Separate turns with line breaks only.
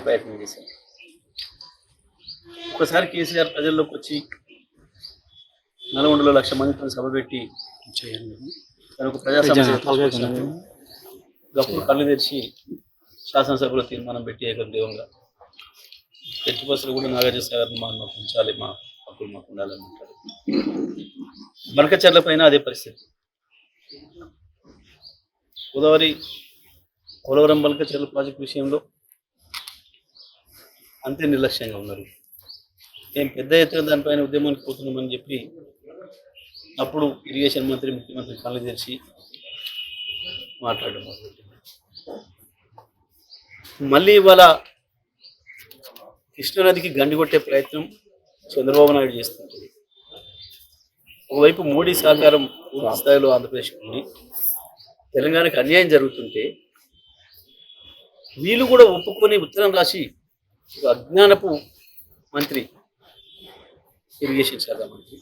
ప్రయత్నం చేశారు. ఒకసారి కేసీఆర్ ప్రజల్లోకి వచ్చి నల్గొండలో 1,00,000 మందితో సభ పెట్టి తను ఒక ప్రజా సమస్య గప్పుడు కళ్ళు తెరిచి శాసనసభలో తీర్మానం పెట్టి ఏకగ్రీవంగా ఎట్టి బస్సులు కూడా నాగార్జునసాగర్ని మాకు ఉంచాలి, మా హక్కులు మాకు ఉండాలని అంటారు. బనకచెర్ల పైన అదే పరిస్థితి. గోదావరి పోలవరం బనకచెర్ల ప్రాజెక్టు విషయంలో అంతే నిర్లక్ష్యంగా ఉన్నారు. ఏం పెద్ద ఎత్తున దానిపైన ఉద్యమానికి పోతున్నామని చెప్పి అప్పుడు ఇరిగేషన్ మంత్రి ముఖ్యమంత్రి కళ్ళు తెరిచి మాట్లాడడం మొదలుపెట్టింది. మళ్ళీ ఇవాళ కృష్ణానదికి గండి కొట్టే ప్రయత్నం చంద్రబాబు నాయుడు చేస్తుంటుంది. ఒకవైపు మోడీ సహకారం పూర్తి స్థాయిలో ఆంధ్రప్రదేశ్కి ఉండి తెలంగాణకు అన్యాయం జరుగుతుంటే వీళ్ళు కూడా ఒప్పుకొని ఉత్తరం రాసి ఒక అజ్ఞానపు మంత్రి, ఇరిగేషన్ శాఖ మంత్రి